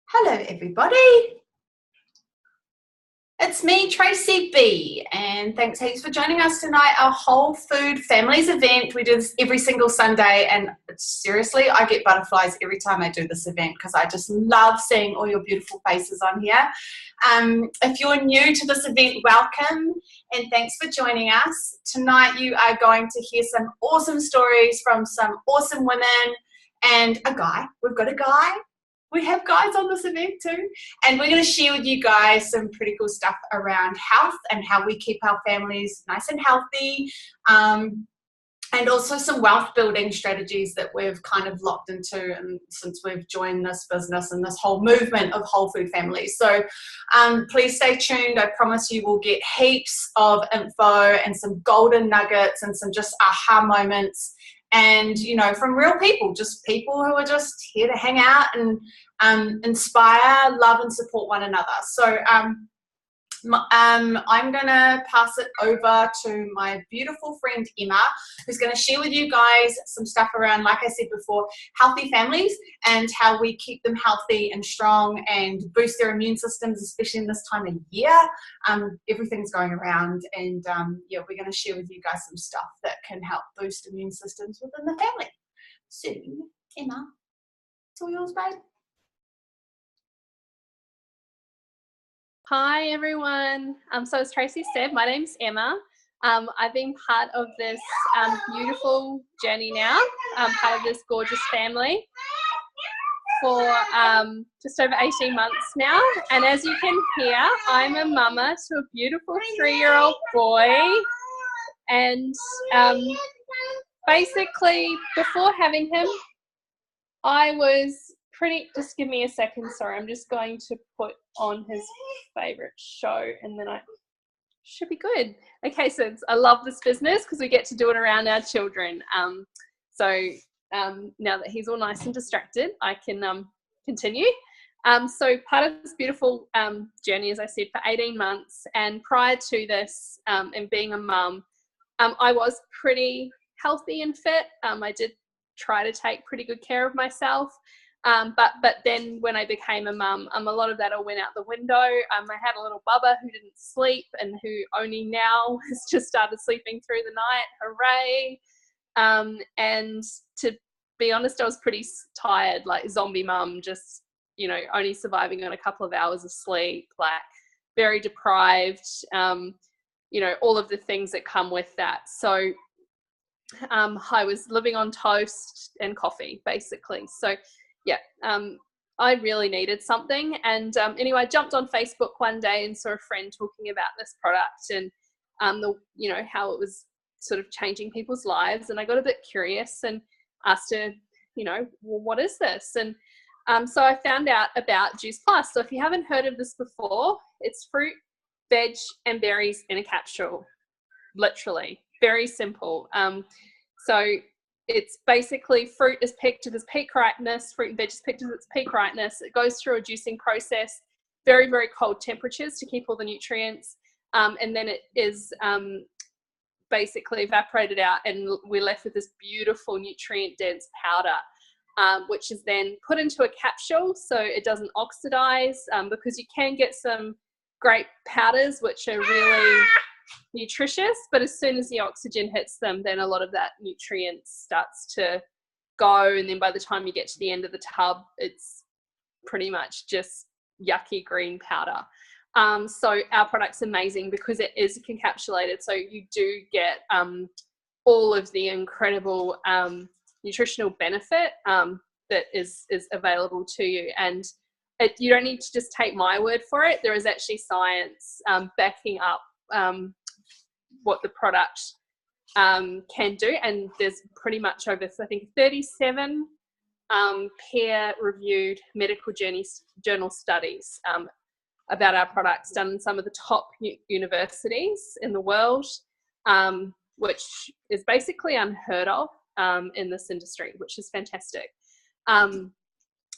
Hello everybody, it's me Tracy Bee, and thanks heaps for joining us tonight. Our Whole Food Families event. We do this every single Sunday, and seriously I get butterflies every time I do this event because I just love seeing all your beautiful faces on here. If you're new to this event, welcome and thanks for joining us. Tonight you are going to hear some awesome stories from some awesome women and a guy. We've got a guy. We have guys on this event too, and we're going to share with you guys some pretty cool stuff around health and how we keep our families nice and healthy, and also some wealth building strategies that we've kind of locked into and since we've joined this business and this whole movement of whole food families. So please stay tuned. I promise you will get heaps of info and some golden nuggets and some just aha moments. And, you know, from real people, just people who are just here to hang out and inspire, love and support one another. So I'm going to pass it over to my beautiful friend Emma, who's going to share with you guys some stuff around, like I said before, healthy families and how we keep them healthy and strong and boost their immune systems, especially in this time of year. Everything's going around, and yeah, we're going to share with you guys some stuff that can help boost immune systems within the family. So, Emma, it's all yours, babe. Hi everyone. So as Tracy said, my name's Emma. I've been part of this beautiful journey now, part of this gorgeous family for just over 18 months now. And as you can hear, I'm a mama to a beautiful 3-year-old boy. And basically, before having him, I was just give me a second, sorry, I'm just going to put on his favorite show and then I should be good. Okay, so I love this business because we get to do it around our children. So now that he's all nice and distracted, I can continue. So part of this beautiful journey, as I said, for 18 months, and prior to this and being a mum, I was pretty healthy and fit. I did try to take pretty good care of myself. But then when I became a mum, a lot of that all went out the window. I had a little bubba who didn't sleep and who only now has just started sleeping through the night. Hooray. And to be honest, I was pretty tired, like zombie mum, just, you know, only surviving on a couple of hours of sleep, like very deprived, you know, all of the things that come with that. So I was living on toast and coffee, basically. So yeah, I really needed something. And anyway, I jumped on Facebook one day and saw a friend talking about this product and you know, how it was sort of changing people's lives. And I got a bit curious and asked her, you know, well, what is this? And so I found out about Juice Plus. So if you haven't heard of this before, it's fruit, veg, and berries in a capsule. Literally, very simple. So it's basically fruit is picked at its peak ripeness, fruit and veg is picked at its peak ripeness. It goes through a juicing process, very, very cold temperatures to keep all the nutrients. And then it is basically evaporated out and we're left with this beautiful nutrient-dense powder, which is then put into a capsule so it doesn't oxidize, because you can get some great powders which are really nutritious, but as soon as the oxygen hits them, then a lot of that nutrient starts to go, and then by the time you get to the end of the tub, it's pretty much just yucky green powder. So our product's amazing because it is encapsulated, so you do get all of the incredible nutritional benefit that is available to you. And you don't need to just take my word for it. There is actually science backing up what the product can do, and there's pretty much over, I think, 37 peer-reviewed medical journal studies about our products done in some of the top universities in the world, which is basically unheard of in this industry, which is fantastic.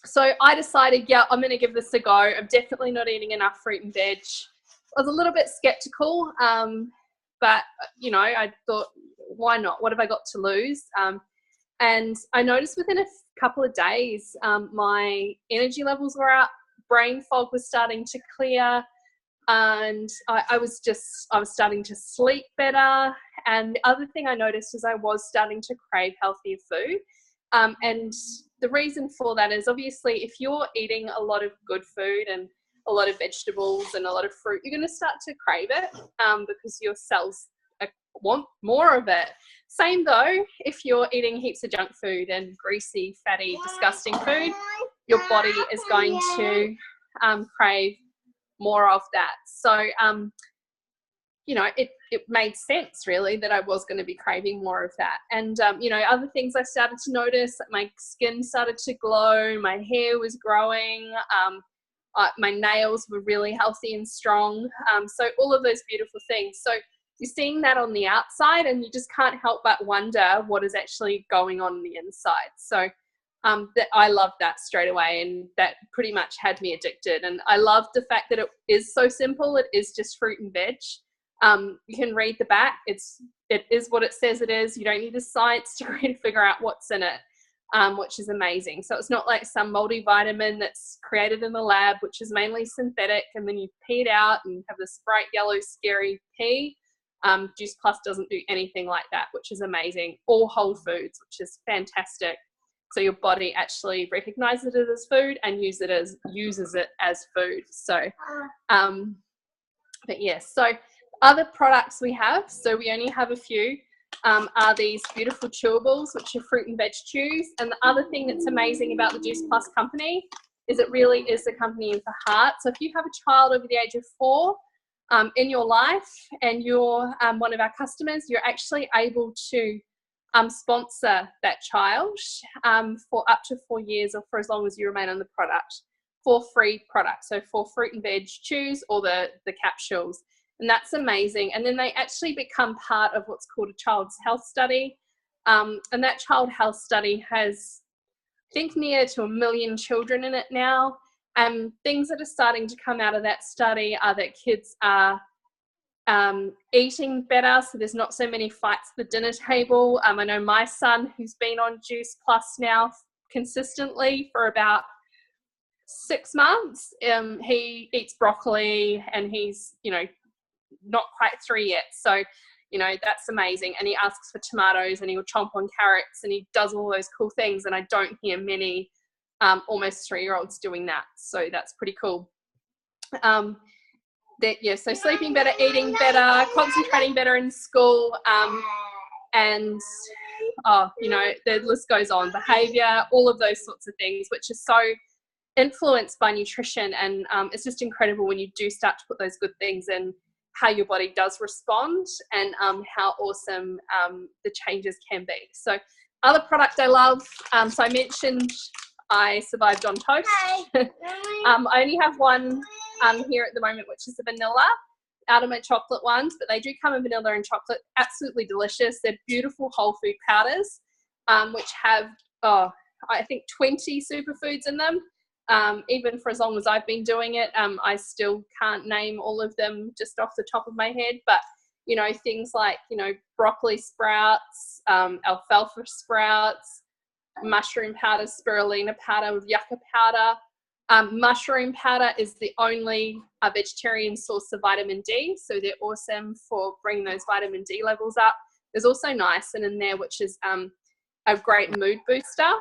So I decided, yeah, I'm going to give this a go. I'm definitely not eating enough fruit and veg. I was a little bit skeptical, but, you know, I thought, why not? What have I got to lose? And I noticed within a couple of days, my energy levels were up, brain fog was starting to clear, and I was starting to sleep better. And the other thing I noticed is I was starting to crave healthier food. And the reason for that is obviously if you're eating a lot of good food and a lot of vegetables and a lot of fruit, you're going to start to crave it because your cells want more of it. Same though, if you're eating heaps of junk food and greasy, fatty, disgusting food, your body is going to crave more of that. So, you know, it made sense really that I was going to be craving more of that. And, you know, other things I started to notice, that my skin started to glow, my hair was growing, my nails were really healthy and strong. So all of those beautiful things. So you're seeing that on the outside and you just can't help but wonder what is actually going on the inside. So that I loved that straight away, and that pretty much had me addicted. And I love the fact that it is so simple. It is just fruit and veg. You can read the back. It is what it says it is. You don't need a science degree to figure out what's in it, which is amazing. So it's not like some multivitamin that's created in the lab, which is mainly synthetic, and then you pee it out and have this bright yellow scary pee. Juice Plus doesn't do anything like that, which is amazing. All whole foods, which is fantastic. So your body actually recognizes it as food and uses it as food. So, but yes, so other products we have, so we only have a few, are these beautiful chewables, which are fruit and veg chews. And the other thing that's amazing about the Juice Plus company is it really is the company of the heart. So if you have a child over the age of 4, in your life and you're one of our customers, you're actually able to sponsor that child for up to 4 years or for as long as you remain on the product for free products. So for fruit and veg chews or the capsules. And that's amazing. And then they actually become part of what's called a child's health study. And that child health study has, I think, near to 1 million children in it now. Things that are starting to come out of that study are that kids are eating better, so there's not so many fights at the dinner table. I know my son, who's been on Juice Plus now consistently for about 6 months, he eats broccoli and he's, you know, not quite 3 yet. So, you know, that's amazing. And he asks for tomatoes and he'll chomp on carrots and he does all those cool things. And I don't hear many almost 3-year-olds doing that. So that's pretty cool. So sleeping better, eating better, concentrating better in school, and you know, the list goes on. Behavior, all of those sorts of things, which are so influenced by nutrition. And it's just incredible when you do start to put those good things in, how your body does respond and how awesome the changes can be. So other product I love, so I mentioned I survived on toast. I only have one here at the moment, which is the vanilla out of my chocolate ones, but they do come in vanilla and chocolate. Absolutely delicious. They're beautiful whole food powders, which have, I think 20 superfoods in them. Even for as long as I've been doing it, I still can't name all of them just off the top of my head, but you know, things like, you know, broccoli sprouts, alfalfa sprouts, mushroom powder, spirulina powder, yucca powder. Mushroom powder is the only vegetarian source of vitamin D, so they're awesome for bringing those vitamin D levels up. There's also niacin in there, which is a great mood booster.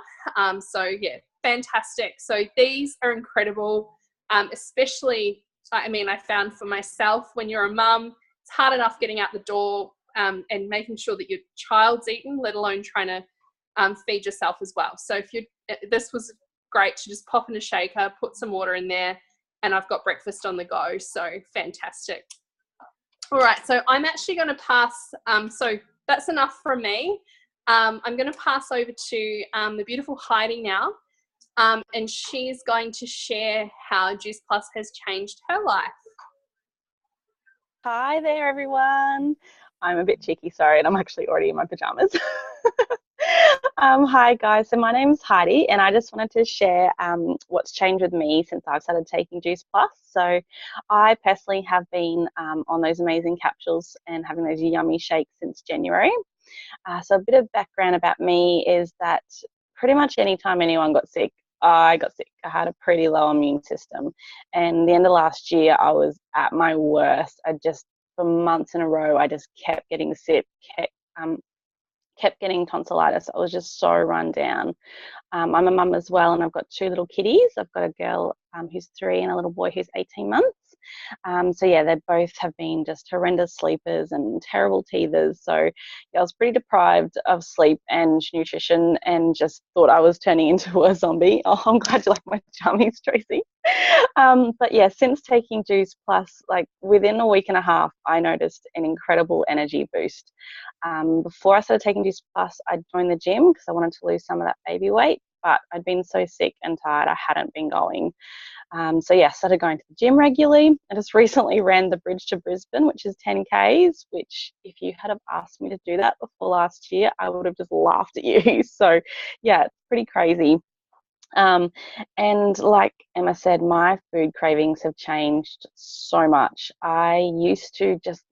So yeah, fantastic. So these are incredible, especially, I mean, I found for myself, when you're a mum, it's hard enough getting out the door and making sure that your child's eaten, let alone trying to feed yourself as well. So this was great to just pop in a shaker, put some water in there, and I've got breakfast on the go. So fantastic. All right, so I'm actually going to pass, so that's enough from me. I'm going to pass over to the beautiful Heidi now, and she's going to share how Juice Plus has changed her life. Hi there, everyone. I'm a bit cheeky, sorry, and I'm actually already in my pajamas. Hi guys, so my name's Heidi and I just wanted to share what's changed with me since I've started taking Juice Plus. So I personally have been on those amazing capsules and having those yummy shakes since January. So a bit of background about me is that pretty much anytime anyone got sick, I got sick. I had a pretty low immune system. And the end of last year, I was at my worst. For months in a row, I just kept getting sick, kept getting tonsillitis. I was just so run down. I'm a mum as well, and I've got 2 little kitties. I've got a girl who's 3 and a little boy who's 18 months. So yeah, they both have been just horrendous sleepers and terrible teethers. So yeah, I was pretty deprived of sleep and nutrition, and just thought I was turning into a zombie. Oh, I'm glad you like my jammies, Tracy. But yeah, since taking Juice Plus, like within a week and a half, I noticed an incredible energy boost. Before I started taking Juice Plus, I joined the gym because I wanted to lose some of that baby weight, but I'd been so sick and tired, I hadn't been going. So yeah, I started going to the gym regularly. I just recently ran the Bridge to Brisbane, which is 10 Ks, which if you had have asked me to do that before last year, I would have just laughed at you. So yeah, it's pretty crazy. And like Emma said, my food cravings have changed so much. I used to just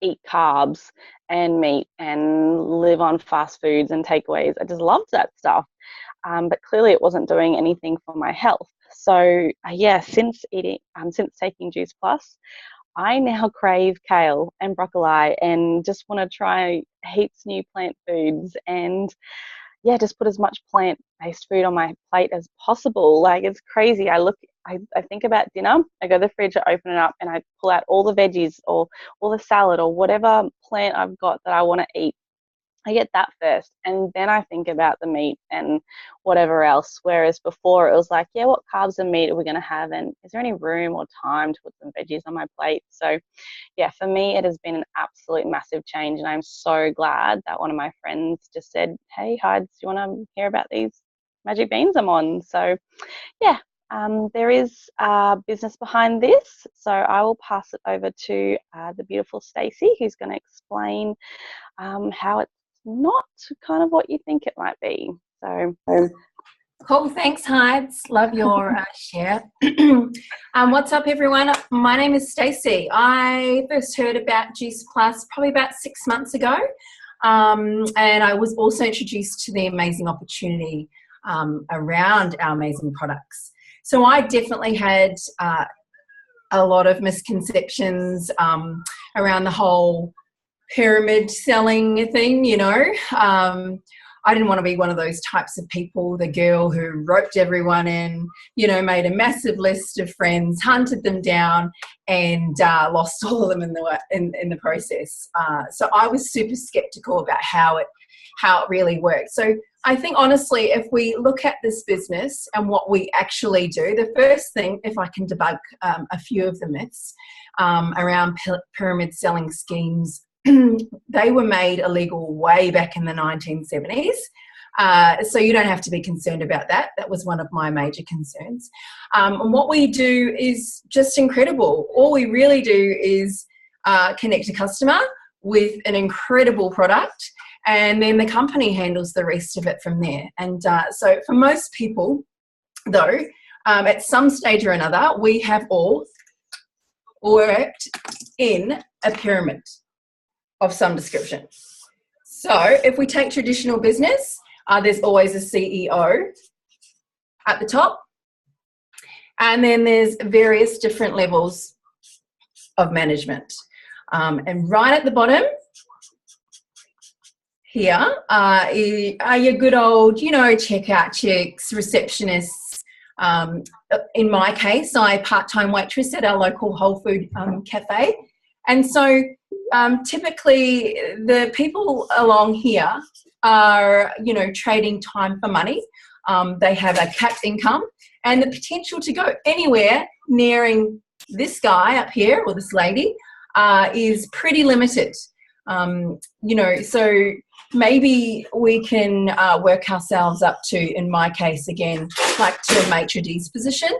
eat carbs and meat and live on fast foods and takeaways. I just loved that stuff. But clearly it wasn't doing anything for my health. So yeah, since taking Juice Plus, I now crave kale and broccoli and just want to try heaps new plant foods, and yeah, just put as much plant-based food on my plate as possible. Like, it's crazy. I think about dinner, I go to the fridge, I open it up, and I pull out all the veggies or all the salad or whatever plant I've got that I want to eat. I get that first, and then I think about the meat and whatever else. Whereas before it was like, yeah, what carbs and meat are we going to have, and is there any room or time to put some veggies on my plate? So yeah, for me it has been an absolute massive change, and I'm so glad that one of my friends just said, hey Heidi, do you want to hear about these magic beans I'm on? So yeah, there is business behind this, so I will pass it over to the beautiful Stacey, who's going to explain how it's not kind of what you think it might be. So cool, thanks Hides, love your share. What's up everyone, my name is Stacey. I first heard about Juice Plus probably about 6 months ago, and I was also introduced to the amazing opportunity around our amazing products. So I definitely had a lot of misconceptions around the whole pyramid selling thing, you know. I didn't want to be one of those types of people, the girl who roped everyone in, you know, made a massive list of friends, hunted them down, and lost all of them in the process. So I was super skeptical about how it really works. So I think honestly, if we look at this business and what we actually do, the first thing, if I can debug a few of the myths around pyramid selling schemes, they were made illegal way back in the 1970s. So you don't have to be concerned about that. That was one of my major concerns. And what we do is just incredible. All we really do is connect a customer with an incredible product, and then the company handles the rest of it from there. And so for most people, though, at some stage or another, we have all worked in a pyramid of some description. So if we take traditional business, there's always a CEO at the top, and then there's various different levels of management. And right at the bottom here are your good old, you know, checkout chicks, receptionists. In my case, I part-time waitress at our local Wholefood cafe. And so typically the people along here are, you know, trading time for money. They have a capped income and the potential to go anywhere nearing this guy up here or this lady is pretty limited. You know, so maybe we can work ourselves up to, in my case again, like to a maitre d's position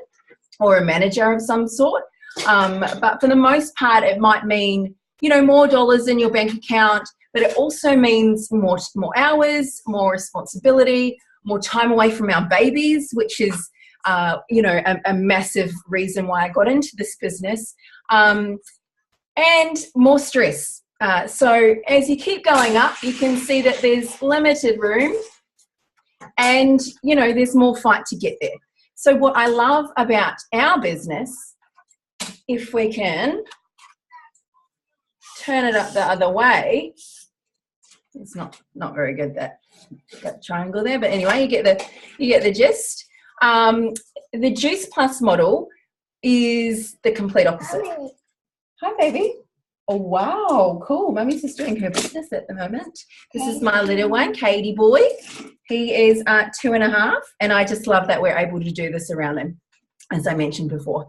or a manager of some sort. But for the most part, it might mean, you know, more dollars in your bank account, but it also means more hours, more responsibility, more time away from our babies, which is, you know, a massive reason why I got into this business, and more stress. So as you keep going up, you can see that there's limited room and, you know, there's more fight to get there. So what I love about our business, if we can turn it up the other way, it's not very good, that triangle there, but anyway, you get the gist. The Juice Plus model is the complete opposite. Hi, baby. Oh, wow, cool. Mummy's just doing her business at the moment. This is my little one, Katie boy. He is 2.5, and I just love that we're able to do this around him, as I mentioned before.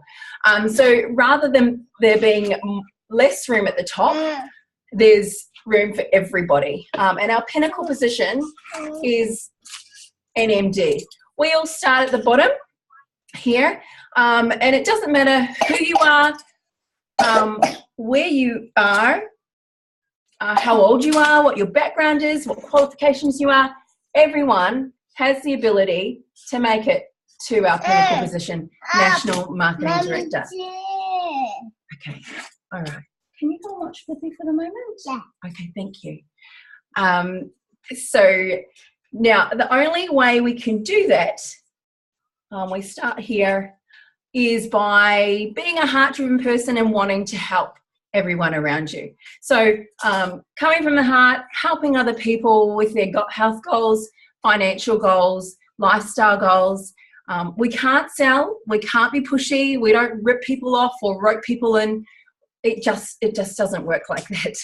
So rather than there being less room at the top, there's room for everybody. And our pinnacle position is an MD. We all start at the bottom here, and it doesn't matter who you are, where you are, how old you are, what your background is, what qualifications you are. Everyone has the ability to make it to our pinnacle position, National Marketing Director. Okay, all right. Can you go and watch with me for the moment? Yeah. Okay, thank you. So now the only way we can do that, we start here, is by being a heart-driven person and wanting to help everyone around you. So coming from the heart, helping other people with their health goals, financial goals, lifestyle goals. We can't sell, we can't be pushy, we don't rip people off or rope people in. It just doesn't work like that.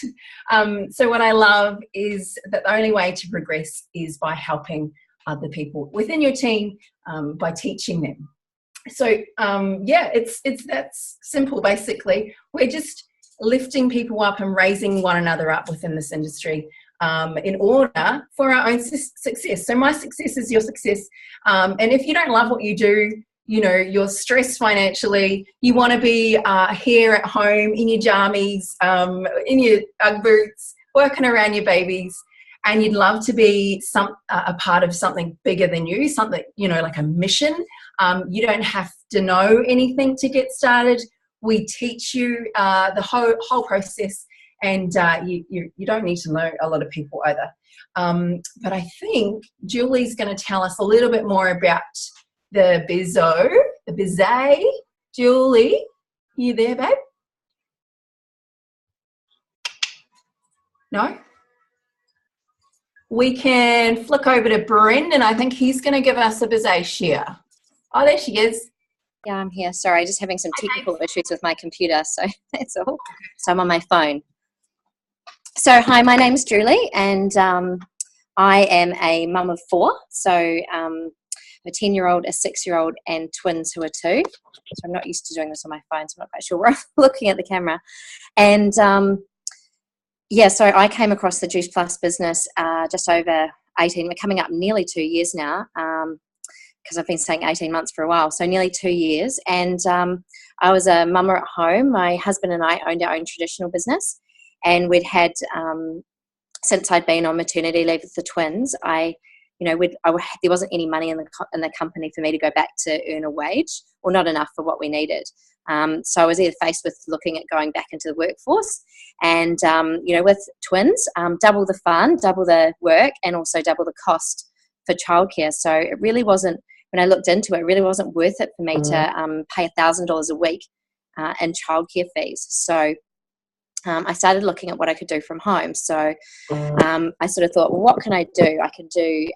So what I love is that the only way to progress is by helping other people within your team, by teaching them. So yeah, it's that simple. Basically, we're just lifting people up and raising one another up within this industry, in order for our own success. So my success is your success, and if you don't love what you do, you know, you're stressed financially, you want to be here at home in your jammies, in your Ugg boots, working around your babies, and you'd love to be a part of something bigger than you, something, you know, like a mission. You don't have to know anything to get started. We teach you the whole process, and you don't need to know a lot of people either. But I think Julie's going to tell us a little bit more about the bizay. Julie, you there, babe? No? We can flick over to Brenton. I think he's going to give us a bizay share. Oh, there she is. Yeah, I'm here. Sorry, just having some technical issues with my computer, so that's all. So I'm on my phone. So hi, my name's Julie, and I am a mum of 4. So a 10-year-old, a 6-year-old, and twins who are 2. So I'm not used to doing this on my phone, so I'm not quite sure where I'm looking at the camera. And yeah, so I came across the Juice Plus business just over 18, we're coming up nearly 2 years now, because I've been saying 18 months for a while, so nearly 2 years. And I was a mama at home. My husband and I owned our own traditional business, and we'd had, since I'd been on maternity leave with the twins, there wasn't any money in the company for me to go back to earn a wage, or not enough for what we needed. So I was either faced with looking at going back into the workforce, and with twins, double the fun, double the work, and also double the cost for childcare. So it really wasn't, when I looked into it, it really wasn't worth it for me to pay $1,000 a week in childcare fees. So I started looking at what I could do from home. So I sort of thought, well, what can I do? I could do,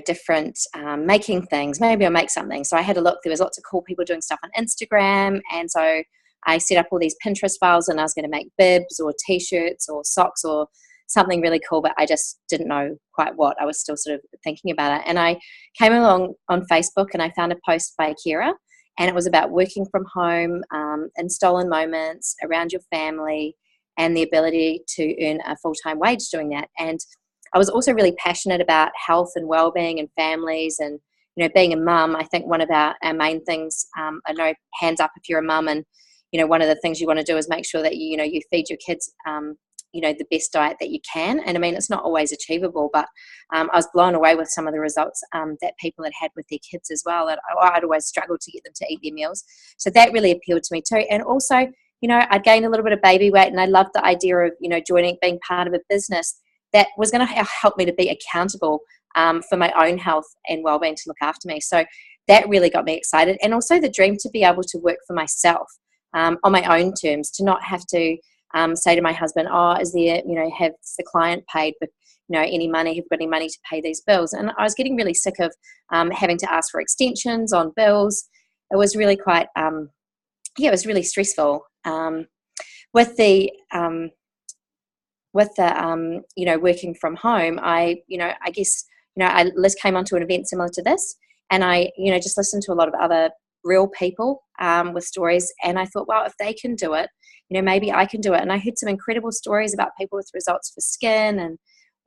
different making things. Maybe I'll make something. So I had a look. There was lots of cool people doing stuff on Instagram. And so I set up all these Pinterest files, and I was going to make bibs or T-shirts or socks or something really cool, but I just didn't know quite what. I was still sort of thinking about it. And I came along on Facebook, and I found a post by Kira, and it was about working from home, and stolen moments around your family, and the ability to earn a full-time wage doing that. And I was also really passionate about health and well-being and families, and being a mum. I think one of our main things, I know, hands up if you're a mum, and one of the things you want to do is make sure that you feed your kids the best diet that you can. And I mean, it's not always achievable, but I was blown away with some of the results that people had with their kids as well. I'd always struggled to get them to eat their meals. So that really appealed to me too. And also I'd gained a little bit of baby weight, and I loved the idea of, being part of a business that was going to help me to be accountable for my own health and well-being, to look after me. So that really got me excited. And also the dream to be able to work for myself on my own terms, to not have to say to my husband, is there, have the client paid, but any money, have got any money to pay these bills? And I was getting really sick of having to ask for extensions on bills. It was really quite, it was really stressful. With the working from home, I guess, I came onto an event similar to this, and I, just listened to a lot of other real people with stories, and I thought, well, if they can do it, maybe I can do it. And I heard some incredible stories about people with results for skin and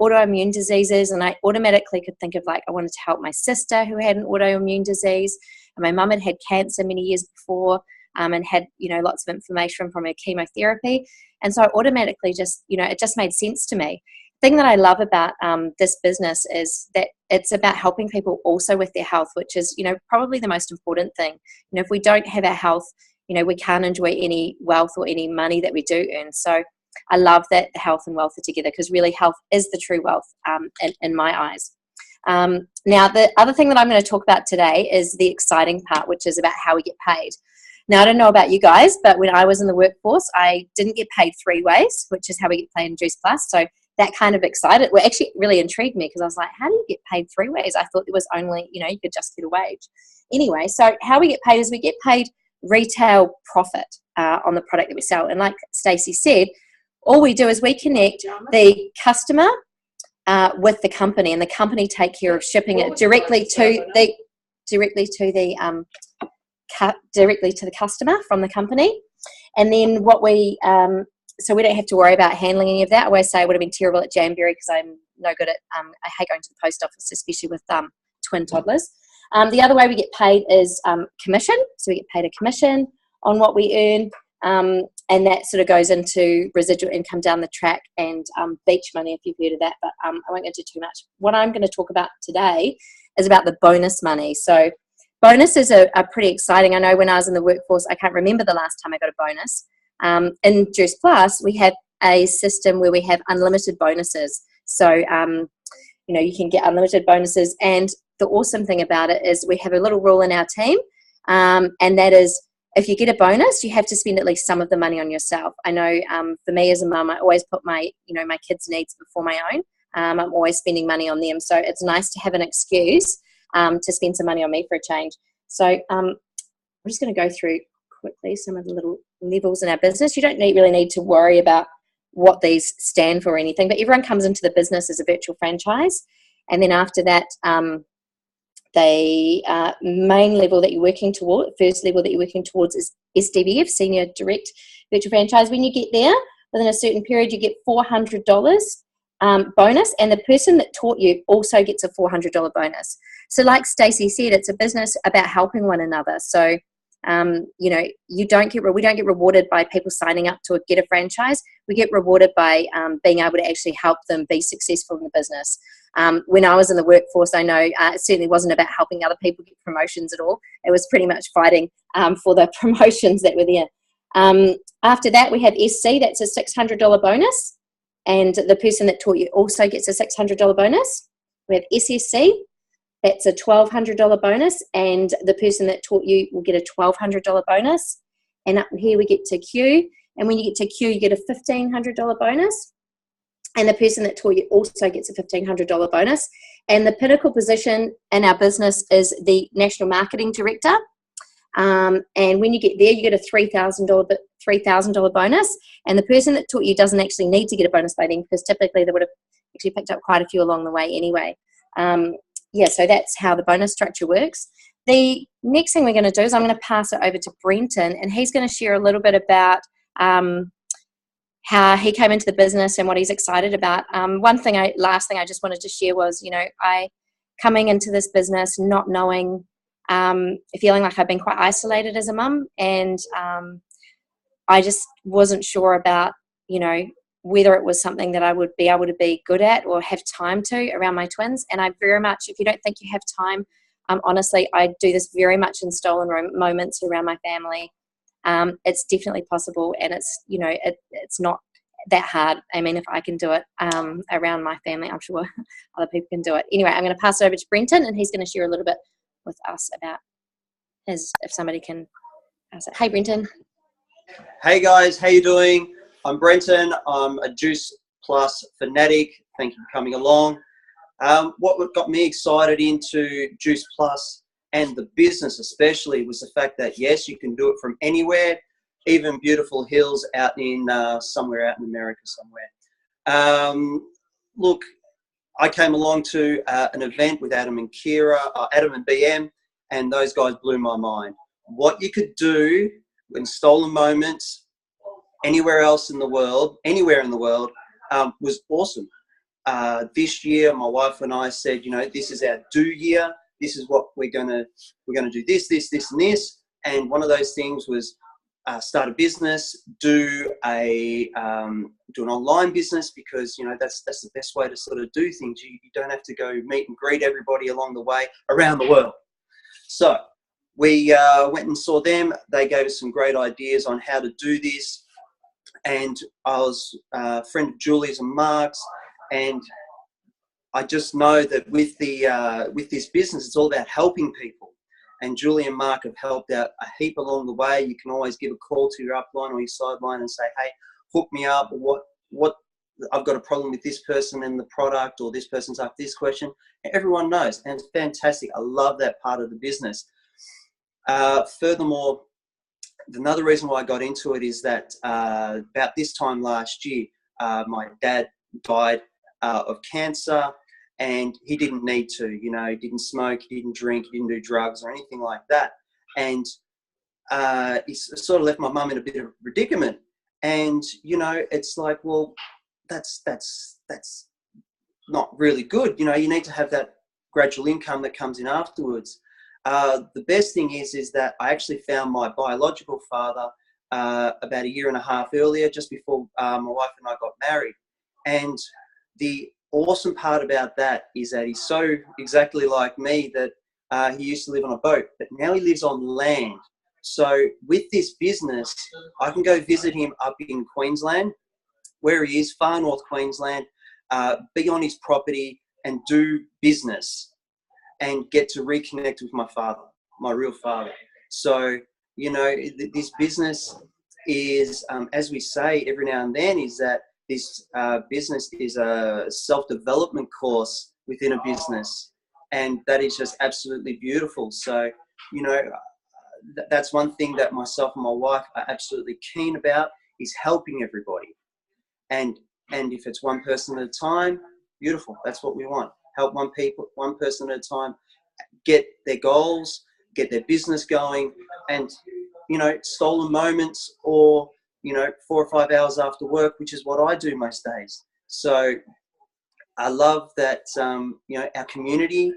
autoimmune diseases, and I automatically could think of, like, I wanted to help my sister who had an autoimmune disease, and my mum had had cancer many years before, and had, lots of inflammation from her chemotherapy. And so I automatically just, it just made sense to me. The thing that I love about this business is that it's about helping people also with their health, which is, probably the most important thing. If we don't have our health, we can't enjoy any wealth or any money that we do earn. So I love that health and wealth are together, because really health is the true wealth in my eyes. Now, the other thing that I'm going to talk about today is the exciting part, which is about how we get paid. Now, I don't know about you guys, but when I was in the workforce, I didn't get paid 3 ways, which is how we get paid in Juice Plus. So that kind of actually really intrigued me, because I was like, how do you get paid 3 ways? I thought there was only, you could just get a wage. Anyway, so how we get paid is we get paid retail profit on the product that we sell. And like Stacey said, all we do is we connect the customer with the company, and the company take care of shipping it directly to the customer from the company. And then what we so we don't have to worry about handling any of that. I always say I would have been terrible at Jamberry, because I'm no good at I hate going to the post office, especially with twin toddlers. The other way we get paid is commission. So we get paid a commission on what we earn, and that sort of goes into residual income down the track, and beach money, if you've heard of that, but I won't go into too much. What I'm going to talk about today is about the bonus money. So bonuses are pretty exciting. I know when I was in the workforce, I can't remember the last time I got a bonus. In Juice Plus, we have a system where we have unlimited bonuses. So, you can get unlimited bonuses. And the awesome thing about it is we have a little rule in our team, and that is, if you get a bonus, you have to spend at least some of the money on yourself. I know for me as a mum, I always put my kids' needs before my own. I'm always spending money on them. So it's nice to have an excuse to spend some money on me for a change. So I'm just going to go through quickly some of the little levels in our business. You don't really need to worry about what these stand for or anything, but everyone comes into the business as a virtual franchise. And then after that, the main level that you're working toward, first level that you're working towards is SDVF, Senior Direct Virtual Franchise. When you get there, within a certain period, you get $400 bonus, and the person that taught you also gets a $400 bonus. So like Stacey said, it's a business about helping one another. So we don't get rewarded by people signing up to get a franchise. We get rewarded by being able to actually help them be successful in the business. When I was in the workforce, I know it certainly wasn't about helping other people get promotions at all. It was pretty much fighting for the promotions that were there. After that, we have SC, that's a $600 bonus, and the person that taught you also gets a $600 bonus. We have SSC, that's a $1,200 bonus, and the person that taught you will get a $1,200 bonus. And up here we get to Q, and when you get to Q, you get a $1,500 bonus, and the person that taught you also gets a $1,500 bonus. And the pinnacle position in our business is the National Marketing Director. And when you get there, you get a $3,000 bonus, and the person that taught you doesn't actually need to get a bonus by then, because typically they would have actually picked up quite a few along the way anyway. So that's how the bonus structure works. The next thing we're going to do is I'm going to pass it over to Brenton, and he's going to share a little bit about how he came into the business and what he's excited about. Last thing I just wanted to share was, I coming into this business not knowing, feeling like I've been quite isolated as a mum, and I just wasn't sure about, whether it was something that I would be able to be good at or have time to around my twins. And I very much, if you don't think you have time, honestly, I do this very much in stolen moments around my family. It's definitely possible, and it's, you know, it's not that hard. I mean, if I can do it around my family, I'm sure other people can do it. Anyway, I'm going to pass it over to Brenton, and he's going to share a little bit with us about his, if somebody can pass it. Hey, Brenton. Hey guys, how you doing? I'm Brenton. I'm a Juice Plus fanatic. Thank you for coming along. What got me excited into Juice Plus and the business especially was the fact that, yes, you can do it from anywhere, even beautiful hills out in somewhere out in America somewhere. Look, I came along to an event with Adam and Kira, Adam and BM, and those guys blew my mind. What you could do in stolen moments anywhere in the world was awesome. This year, my wife and I said, you know, this is our do year. This is what we're gonna do. This, and this. And one of those things was start a business, do an online business, because, you know, that's the best way to sort of do things. You don't have to go meet and greet everybody along the way around the world. So we went and saw them. They gave us some great ideas on how to do this. And I was a friend of Julie's and Mark's, and I just know that with this business, it's all about helping people. And Julie and Mark have helped out a heap along the way. You can always give a call to your upline or your sideline and say, hey, hook me up. What I've got a problem with this person and the product, or this person's asked this question. Everyone knows, and it's fantastic. I love that part of the business. Furthermore, another reason why I got into it is that about this time last year, my dad died of cancer, and he didn't need to. You know, he didn't smoke, he didn't drink, he didn't do drugs or anything like that. And he sort of left my mum in a bit of a predicament. And, you know, it's like, well, that's not really good. You know, you need to have that gradual income that comes in afterwards. The best thing is that I actually found my biological father about a year and a half earlier, just before my wife and I got married. And the awesome part about that is that he's so exactly like me that he used to live on a boat, but now he lives on land. So with this business, I can go visit him up in Queensland, where he is, far north Queensland, be on his property and do business and get to reconnect with my father, my real father. So, you know, this business is, as we say every now and then, is that this business is a self-development course within a business, and that is just absolutely beautiful. So, you know, that's one thing that myself and my wife are absolutely keen about, is helping everybody. And if it's one person at a time, beautiful. That's what we want. Help one person at a time, get their goals, get their business going, and, you know, stolen moments, or, you know, 4 or 5 hours after work, which is what I do most days. So I love that, you know, our community,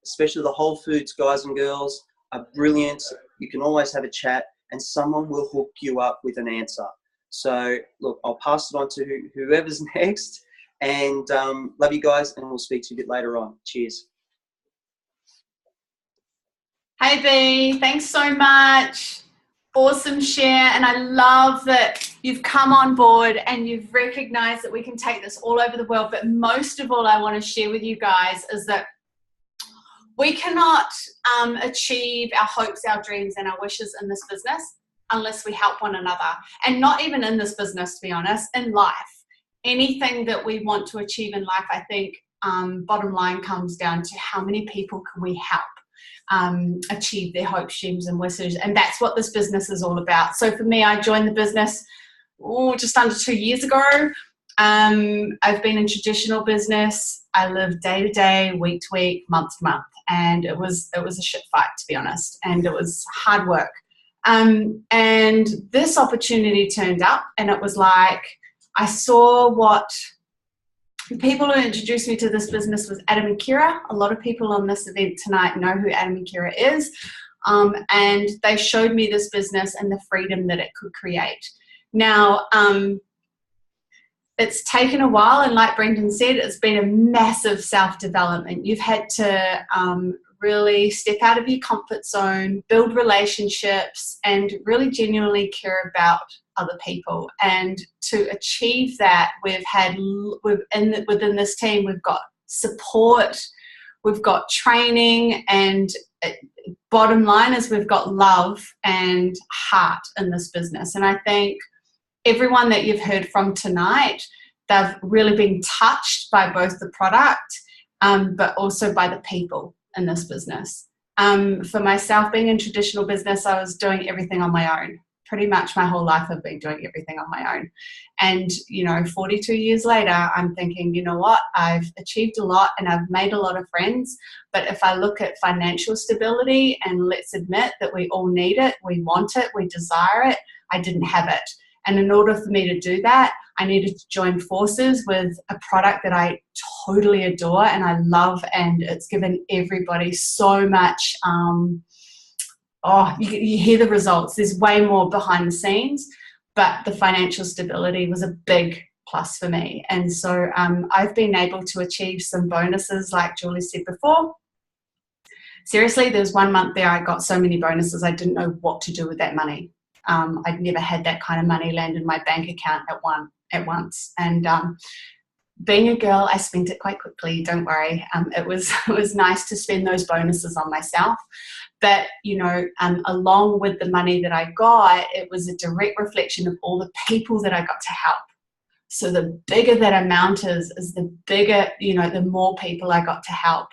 especially the Wholefoods guys and girls, are brilliant. You can always have a chat and someone will hook you up with an answer. So look, I'll pass it on to whoever's next, and love you guys, and we'll speak to you a bit later on. Cheers. Hey B, thanks so much. Awesome share, and I love that you've come on board and you've recognized that we can take this all over the world. But most of all, I want to share with you guys is that we cannot achieve our hopes, our dreams, and our wishes in this business unless we help one another. And not even in this business, to be honest, in life. Anything that we want to achieve in life, I think, bottom line comes down to how many people can we help achieve their hopes, dreams, and wishes. And that's what this business is all about. So for me, I joined the business just under 2 years ago. I've been in traditional business. I lived day to day, week to week, month to month, and it was a shit fight, to be honest, and it was hard work. And this opportunity turned up, and it was like I saw what the people who introduced me to this business was Adam and Kira. A lot of people on this event tonight know who Adam and Kira is, and they showed me this business and the freedom that it could create. Now, it's taken a while, and like Brenton said, it's been a massive self-development. You've had to really step out of your comfort zone, build relationships, and really genuinely care about other people. And to achieve that, within this team, we've got support, we've got training, and bottom line is we've got love and heart in this business. And I think everyone that you've heard from tonight, they've really been touched by both the product, but also by the people in this business. For myself, being in traditional business, I was doing everything on my own. Pretty much my whole life I've been doing everything on my own. And, 42 years later, I'm thinking, you know what, I've achieved a lot and I've made a lot of friends. But if I look at financial stability, and let's admit that we all need it, we want it, we desire it, I didn't have it. And in order for me to do that, I needed to join forces with a product that I totally adore and I love, and it's given everybody so much. You hear the results. There's way more behind the scenes, but the financial stability was a big plus for me. And so I've been able to achieve some bonuses, like Julie said before. Seriously, there's 1 month there I got so many bonuses I didn't know what to do with that money. I'd never had that kind of money land in my bank account at once. And being a girl, I spent it quite quickly, don't worry. It was nice to spend those bonuses on myself. But, along with the money that I got, it was a direct reflection of all the people that I got to help. So the bigger that amount is the bigger, the more people I got to help.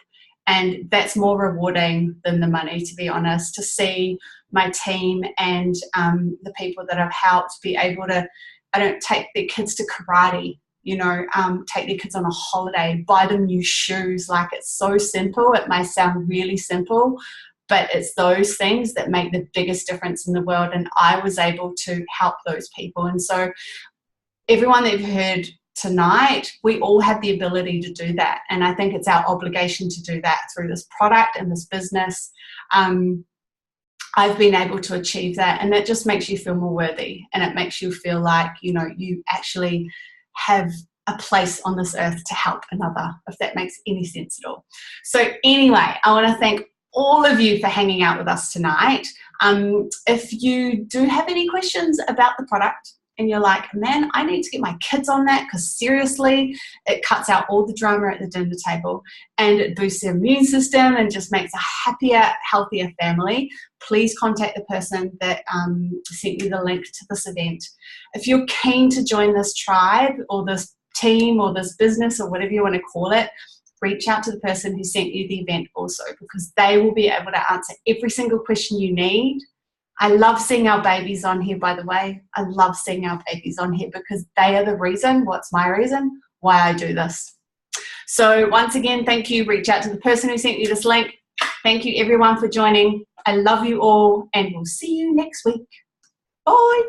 And that's more rewarding than the money, to be honest, to see my team and the people that I've helped be able to, I don't take their kids to karate, take their kids on a holiday, buy them new shoes. Like, it's so simple. It may sound really simple, but it's those things that make the biggest difference in the world. And I was able to help those people. And so everyone that you've heard tonight, we all have the ability to do that. And I think it's our obligation to do that through this product and this business. I've been able to achieve that, and that just makes you feel more worthy, and it makes you feel like, you actually have a place on this earth to help another, if that makes any sense at all. So anyway, I want to thank all of you for hanging out with us tonight. If you do have any questions about the product, and you're like, man, I need to get my kids on that, because seriously, it cuts out all the drama at the dinner table and it boosts their immune system and just makes a happier, healthier family, please contact the person that sent you the link to this event. If you're keen to join this tribe or this team or this business or whatever you want to call it, reach out to the person who sent you the event also, because they will be able to answer every single question you need. I love seeing our babies on here, by the way. I love seeing our babies on here because they are the reason, what's my reason, why I do this. So once again, thank you. Reach out to the person who sent you this link. Thank you everyone for joining. I love you all, and we'll see you next week. Bye.